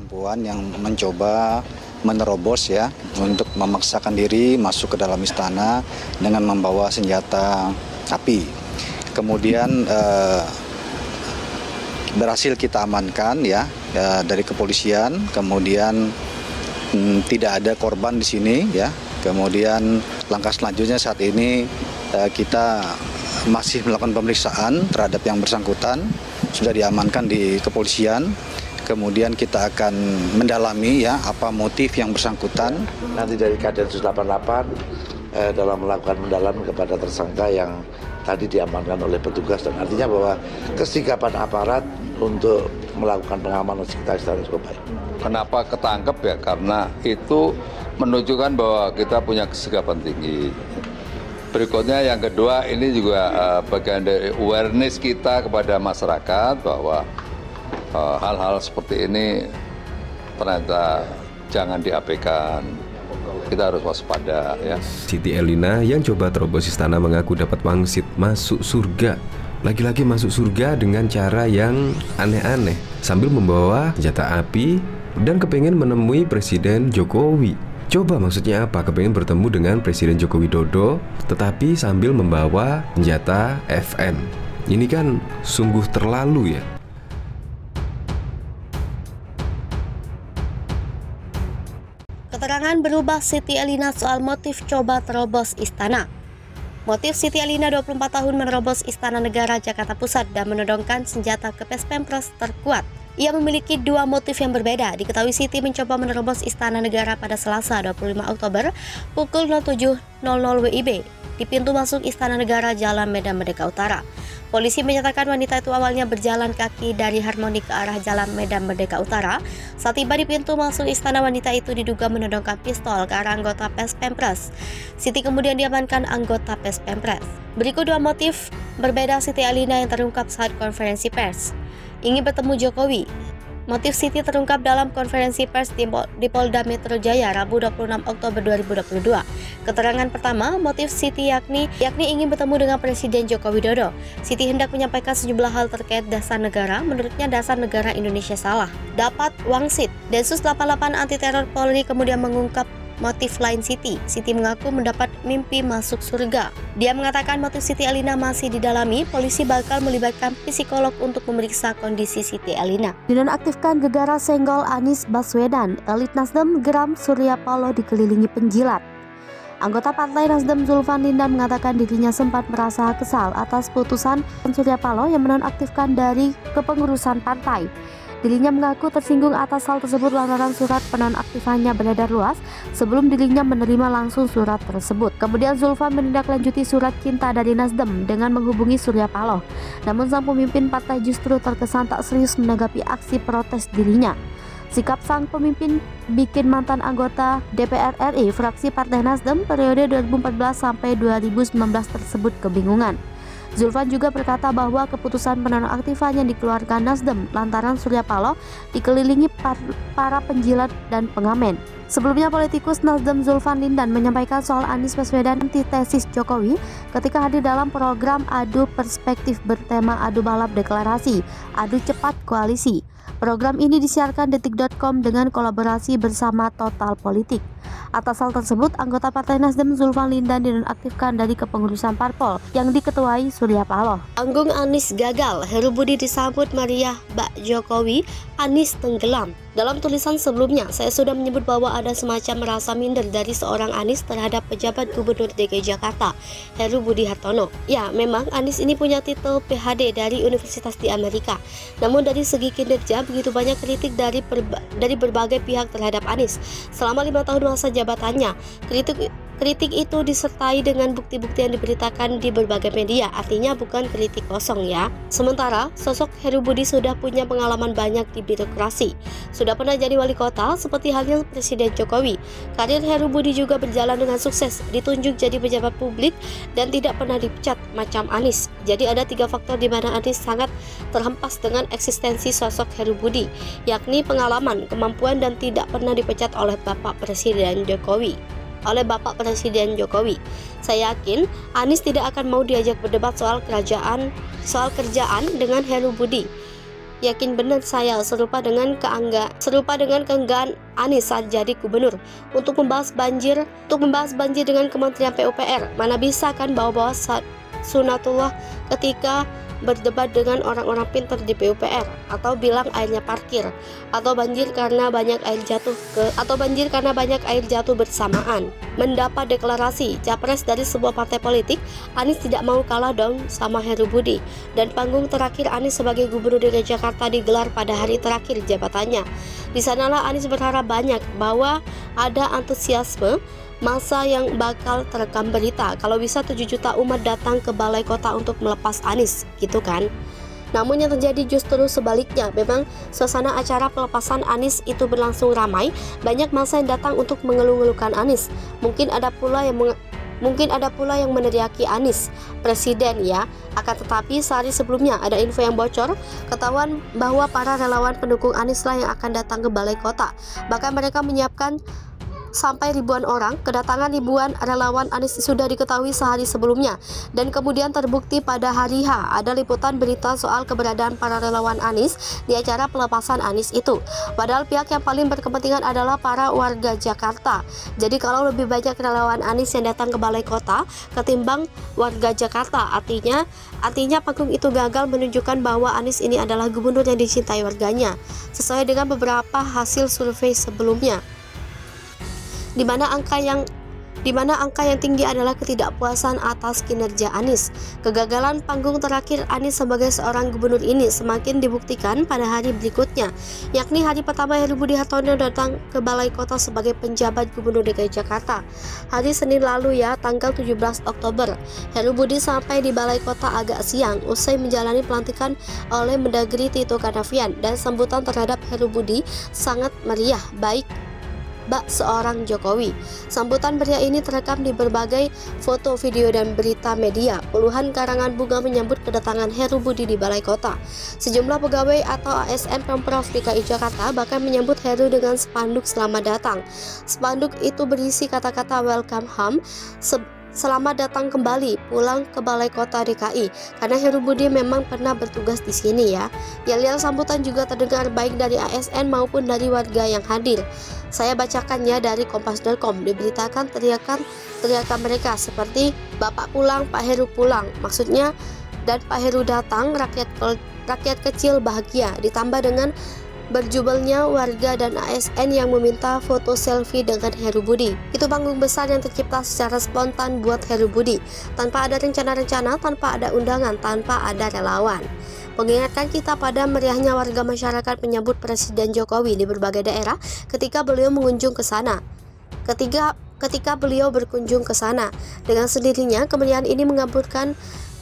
perempuan yang mencoba menerobos ya untuk memaksakan diri masuk ke dalam istana dengan membawa senjata api. Kemudian berhasil kita amankan ya dari kepolisian. Kemudian tidak ada korban di sini ya. Kemudian langkah selanjutnya saat ini kita masih melakukan pemeriksaan terhadap yang bersangkutan, sudah diamankan di kepolisian. Kemudian kita akan mendalami ya apa motif yang bersangkutan. Nanti dari Kadensus 88 dalam melakukan mendalami kepada tersangka yang tadi diamankan oleh petugas, dan artinya bahwa kesigapan aparat untuk melakukan pengamanan sekitar istana cukup baik. Kenapa ketangkep ya? Karena itu menunjukkan bahwa kita punya kesigapan tinggi. Berikutnya yang kedua, ini juga bagian dari awareness kita kepada masyarakat bahwa hal-hal seperti ini ternyata jangan diabaikan. Kita harus waspada ya. Siti Elina yang coba terobos istana mengaku dapat wangsit masuk surga. Lagi-lagi masuk surga dengan cara yang aneh-aneh, sambil membawa senjata api dan kepengen menemui Presiden Jokowi. Coba maksudnya apa? Kepengen bertemu dengan Presiden Joko Widodo tetapi sambil membawa senjata FN. Ini kan sungguh terlalu ya. Keterangan berubah Siti Elina soal motif coba terobos istana. Motif Siti Elina 24 tahun menerobos Istana Negara Jakarta Pusat dan menodongkan senjata ke Pempres terkuat. Ia memiliki dua motif yang berbeda. Diketahui Siti mencoba menerobos Istana Negara pada Selasa 25 Oktober pukul 07.00 WIB di pintu masuk Istana Negara Jalan Medan Merdeka Utara. Polisi menyatakan wanita itu awalnya berjalan kaki dari Harmoni ke arah Jalan Medan Merdeka Utara. Saat tiba di pintu masuk istana, wanita itu diduga menodongkan pistol ke arah anggota Pempres. Siti kemudian diamankan anggota Pempres. Berikut dua motif berbeda Siti Elina yang terungkap saat konferensi pers. Ingin bertemu Jokowi. Motif Siti terungkap dalam konferensi pers di Polda Metro Jaya Rabu 26 Oktober 2022. Keterangan pertama, motif Siti yakni ingin bertemu dengan Presiden Joko Widodo. Siti hendak menyampaikan sejumlah hal terkait dasar negara. Menurutnya dasar negara Indonesia salah. Dapat wangsit. Densus 88 anti teror Polri kemudian mengungkap motif lain Siti. Siti mengaku mendapat mimpi masuk surga. Dia mengatakan motif Siti Elina masih didalami. Polisi bakal melibatkan psikolog untuk memeriksa kondisi Siti Elina. Dinonaktifkan gegara senggol Anies Baswedan. Elit Nasdem geram Surya Paloh dikelilingi penjilat. Anggota Partai Nasdem Zulfan Lindan mengatakan dirinya sempat merasa kesal atas putusan Surya Paloh yang menonaktifkan dari kepengurusan partai. Dirinya mengaku tersinggung atas hal tersebut lantaran surat penonaktifannya beredar luas sebelum dirinya menerima langsung surat tersebut. Kemudian Zulfan menindaklanjuti surat cinta dari Nasdem dengan menghubungi Surya Paloh. Namun sang pemimpin partai justru terkesan tak serius menanggapi aksi protes dirinya. Sikap sang pemimpin bikin mantan anggota DPR RI fraksi Partai Nasdem periode 2014 sampai 2019 tersebut kebingungan. Zulfan juga berkata bahwa keputusan penonaktifan yang dikeluarkan Nasdem lantaran Surya Paloh dikelilingi para penjilat dan pengamen. Sebelumnya politikus Nasdem Zulfan Lindan menyampaikan soal Anies Baswedan antitesis Jokowi ketika hadir dalam program Adu Perspektif bertema Adu Balap Deklarasi, Adu Cepat Koalisi. Program ini disiarkan Detik.com dengan kolaborasi bersama Total Politik. Atas hal tersebut, anggota Partai Nasdem Zulfan Lindan dinonaktifkan dari kepengurusan parpol yang diketuai Surya Paloh. Panggung Anies gagal, Heru Budi disambut meriah Mbak Jokowi, Anies tenggelam. Dalam tulisan sebelumnya, saya sudah menyebut bahwa ada semacam rasa minder dari seorang Anies terhadap pejabat Gubernur DKI Jakarta, Heru Budi Hartono. Ya, memang Anies ini punya titel PhD dari Universitas di Amerika. Namun dari segi kinerja, begitu banyak kritik dari berbagai pihak terhadap Anies. Selama 5 tahun masa jabatannya, kritik itu disertai dengan bukti-bukti yang diberitakan di berbagai media, artinya bukan kritik kosong ya. Sementara, sosok Heru Budi sudah punya pengalaman banyak di birokrasi. Sudah pernah jadi wali kota seperti halnya Presiden Jokowi. Karir Heru Budi juga berjalan dengan sukses, ditunjuk jadi pejabat publik dan tidak pernah dipecat macam Anies. Jadi ada 3 faktor di mana Anies sangat terhempas dengan eksistensi sosok Heru Budi, yakni pengalaman, kemampuan dan tidak pernah dipecat oleh Bapak Presiden Jokowi. Saya yakin Anies tidak akan mau diajak berdebat soal kerjaan dengan Heru Budi. Yakin benar saya serupa dengan keenggaan Anies saat jadi gubernur untuk membahas banjir dengan Kementerian PUPR. Mana bisa kan bawa-bawa sunatullah ketika berdebat dengan orang-orang pintar di PUPR, atau bilang airnya parkir, atau banjir karena banyak air jatuh bersamaan. Mendapat deklarasi capres dari sebuah partai politik, Anies tidak mau kalah dong sama Heru Budi. Dan panggung terakhir Anies sebagai Gubernur DKI Jakarta digelar pada hari terakhir jabatannya. Di sanalah Anies berharap banyak bahwa ada antusiasme masa yang bakal terekam berita kalau bisa 7 juta umat datang ke balai kota untuk melepas Anies, gitu kan. Namun yang terjadi justru sebaliknya. Memang suasana acara pelepasan Anies itu berlangsung ramai, banyak masa yang datang untuk mengeluh-ngeluhkan Anies. Mungkin ada pula yang meneriaki Anies presiden ya. Akan tetapi sehari sebelumnya ada info yang bocor, ketahuan bahwa para relawan pendukung Anies lah yang akan datang ke balai kota. Bahkan mereka menyiapkan sampai ribuan orang. Kedatangan ribuan relawan Anies sudah diketahui sehari sebelumnya, dan kemudian terbukti pada hari H ada liputan berita soal keberadaan para relawan Anies di acara pelepasan Anies itu. Padahal pihak yang paling berkepentingan adalah para warga Jakarta. Jadi kalau lebih banyak relawan Anies yang datang ke balai kota ketimbang warga Jakarta, artinya panggung itu gagal menunjukkan bahwa Anies ini adalah gubernur yang dicintai warganya, sesuai dengan beberapa hasil survei sebelumnya. Di mana angka yang tinggi adalah ketidakpuasan atas kinerja Anies. Kegagalan panggung terakhir Anies sebagai seorang gubernur ini semakin dibuktikan pada hari berikutnya, yakni hari pertama Heru Budi Hartono datang ke balai kota sebagai penjabat Gubernur DKI Jakarta. Hari Senin lalu ya, tanggal 17 Oktober, Heru Budi sampai di balai kota agak siang usai menjalani pelantikan oleh Mendagri Tito Karnavian, dan sambutan terhadap Heru Budi sangat meriah, baik bak seorang Jokowi. Sambutan meriah ini terekam di berbagai foto, video, dan berita media. Puluhan karangan bunga menyambut kedatangan Heru Budi di balai kota. Sejumlah pegawai atau ASN Pemprov DKI Jakarta bahkan menyambut Heru dengan spanduk selamat datang. Spanduk itu berisi kata-kata welcome home, selamat datang kembali pulang ke balai kota DKI, karena Heru Budi memang pernah bertugas di sini ya. Yel-yel sambutan juga terdengar baik dari ASN maupun dari warga yang hadir. Saya bacakannya dari kompas.com. Diberitakan teriakan mereka seperti Bapak pulang, Pak Heru pulang. Maksudnya, dan Pak Heru datang, rakyat kecil bahagia. Ditambah dengan berjubelnya warga dan ASN yang meminta foto selfie dengan Heru Budi. Itu panggung besar yang tercipta secara spontan buat Heru Budi, tanpa ada rencana-rencana, tanpa ada undangan, tanpa ada relawan. Mengingatkan kita pada meriahnya warga masyarakat menyambut Presiden Jokowi di berbagai daerah ketika beliau mengunjung ke sana. Ketika beliau berkunjung ke sana, dengan sendirinya kemeriahan ini mengaburkan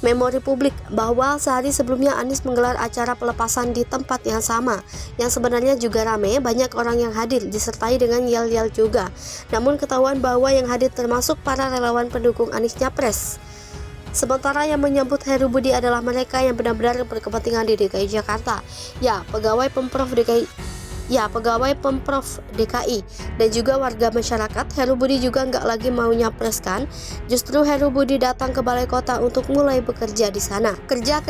memori publik bahwa sehari sebelumnya Anies menggelar acara pelepasan di tempat yang sama, yang sebenarnya juga ramai, banyak orang yang hadir, disertai dengan yel-yel juga. Namun ketahuan bahwa yang hadir termasuk para relawan pendukung Anies Nyapres. Sementara yang menyambut Heru Budi adalah mereka yang benar-benar berkepentingan di DKI Jakarta. Pegawai Pemprov DKI dan juga warga masyarakat. Heru Budi juga nggak lagi mau nyapreskan. Justru Heru Budi datang ke balai kota untuk mulai bekerja di sana. Kerja.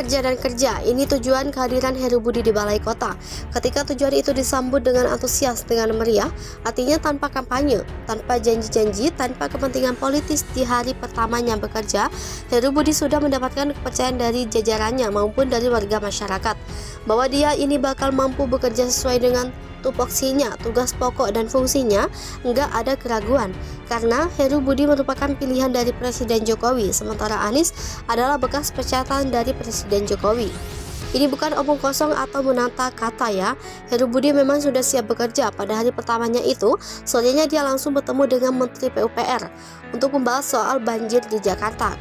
Ini tujuan kehadiran Heru Budi di balai kota. Ketika tujuan itu disambut dengan antusias, dengan meriah, artinya tanpa kampanye, tanpa janji-janji, tanpa kepentingan politis di hari pertamanya bekerja, Heru Budi sudah mendapatkan kepercayaan dari jajarannya maupun dari warga masyarakat bahwa dia ini bakal mampu bekerja sesuai dengan tupoksinya, tugas pokok dan fungsinya. Enggak ada keraguan, karena Heru Budi merupakan pilihan dari Presiden Jokowi, sementara Anies adalah bekas pecatan dari Presiden Jokowi. Ini bukan omong kosong atau menata kata ya. Heru Budi memang sudah siap bekerja. Pada hari pertamanya itu, sorenya dia langsung bertemu dengan Menteri PUPR untuk membahas soal banjir di Jakarta.